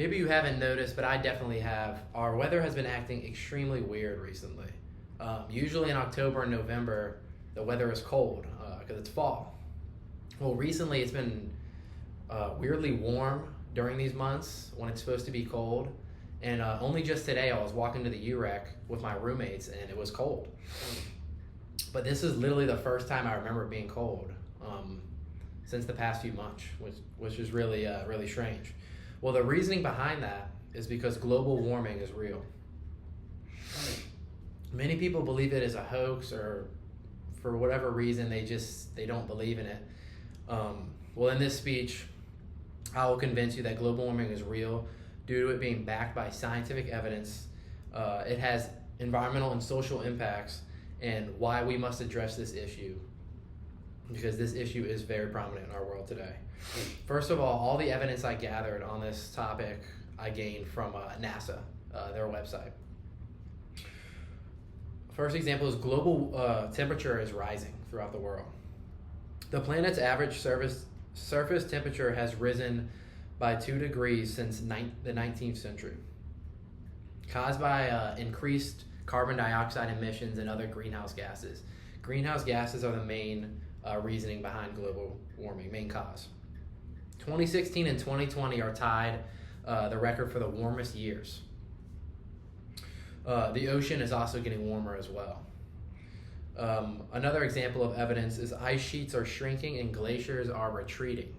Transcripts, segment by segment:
Maybe you haven't noticed, but I definitely have. Our weather has been acting extremely weird recently. Usually in October and November, the weather is cold because it's fall. Well, recently it's been weirdly warm during these months when it's supposed to be cold. And only just today I was walking to the UREC with my roommates and it was cold. But this is literally the first time I remember it being cold since the past few months, which is really, really strange. Well, the reasoning behind that is because global warming is real. Many people believe it is a hoax, or for whatever reason they don't believe in it. Well, in this speech, I will convince you that global warming is real due to it being backed by scientific evidence. It has environmental and social impacts, and why we must address this issue, because this issue is very prominent in our world today. First of all the evidence I gathered on this topic I gained from NASA, their website. First example is global temperature is rising throughout the world. The planet's average surface temperature has risen by 2 degrees since the 19th century, caused by increased carbon dioxide emissions and other greenhouse gases. Greenhouse gases are the main reasoning behind global warming, main cause. 2016 and 2020 are tied the record for the warmest years. The ocean is also getting warmer as well. Another example of evidence is ice sheets are shrinking and glaciers are retreating.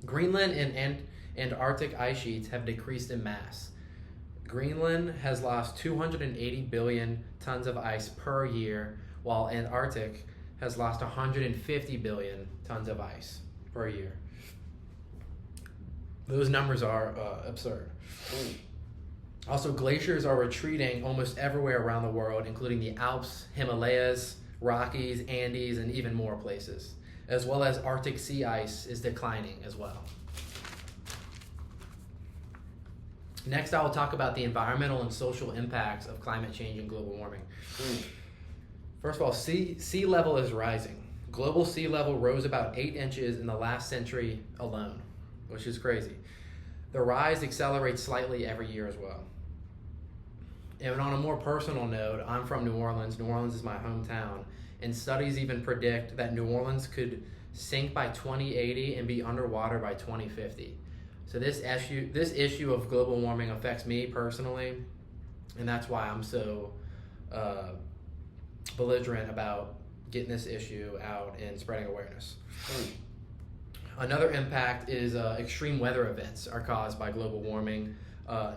Greenland and Antarctic ice sheets have decreased in mass. Greenland has lost 280 billion tons of ice per year, while Antarctic has lost 150 billion tons of ice per year. Those numbers are absurd. Also, glaciers are retreating almost everywhere around the world, including the Alps, Himalayas, Rockies, Andes, and even more places, as well as Arctic sea ice is declining as well. Next, I will talk about the environmental and social impacts of climate change and global warming. First of all, sea level is rising. Global sea level rose about 8 inches in the last century alone, which is crazy. The rise accelerates slightly every year as well. And on a more personal note, I'm from New Orleans. New Orleans is my hometown, and studies even predict that New Orleans could sink by 2080 and be underwater by 2050. So this issue of global warming affects me personally, and that's why I'm so belligerent about getting this issue out and spreading awareness. Another impact is extreme weather events are caused by global warming.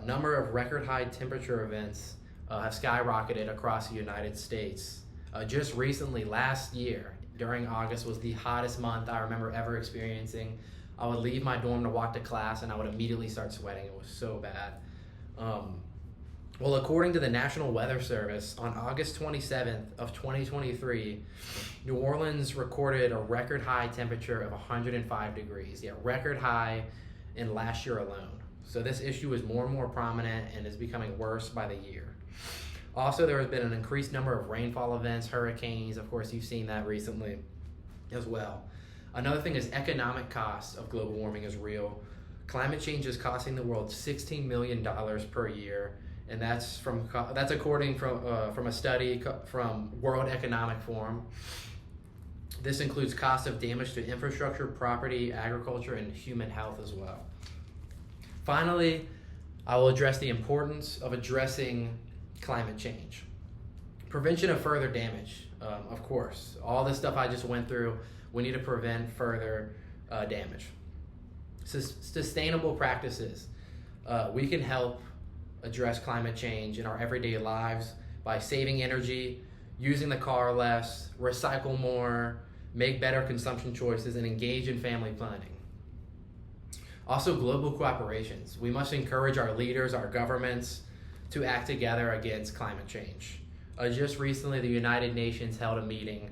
Number of record high temperature events have skyrocketed across the United States. Just recently, last year, during August, was the hottest month I remember ever experiencing. I would leave my dorm to walk to class and I would immediately start sweating. It was so bad. Well, according to the National Weather Service, on August 27th of 2023, New Orleans recorded a record high temperature of 105 degrees. Yeah, record high in last year alone. So this issue is more and more prominent and is becoming worse by the year. Also, there has been an increased number of rainfall events, hurricanes. Of course, you've seen that recently as well. Another thing is economic costs of global warming is real. Climate change is costing the world $16 million per year, and that's according from a study from World Economic Forum. This includes costs of damage to infrastructure, property, agriculture, and human health as well. Finally, I will address the importance of addressing climate change. Prevention of further damage, of course. All this stuff I just went through, we need to prevent further damage. Sustainable practices. We can help address climate change in our everyday lives by saving energy, using the car less, recycle more, make better consumption choices, and engage in family planning. Also, global cooperations. We must encourage our leaders, our governments, to act together against climate change. Just recently, the United Nations held a meeting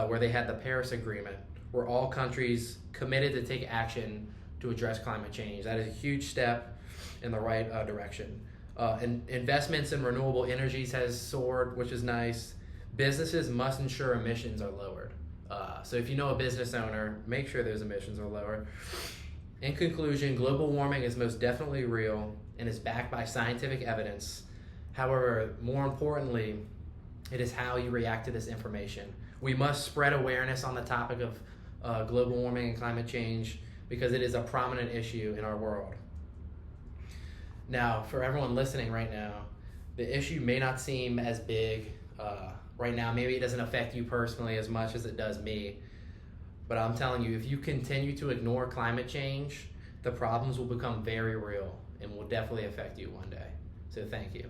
where they had the Paris Agreement, where all countries committed to take action to address climate change. That is a huge step in the right direction. Investments in renewable energies has soared, which is nice. Businesses must ensure emissions are lowered. So if you know a business owner, make sure those emissions are lower. In conclusion, global warming is most definitely real and is backed by scientific evidence. However, more importantly, it is how you react to this information. We must spread awareness on the topic of global warming and climate change because it is a prominent issue in our world. Now, for everyone listening right now, the issue may not seem as big right now. Maybe it doesn't affect you personally as much as it does me. But I'm telling you, if you continue to ignore climate change, the problems will become very real and will definitely affect you one day. So thank you.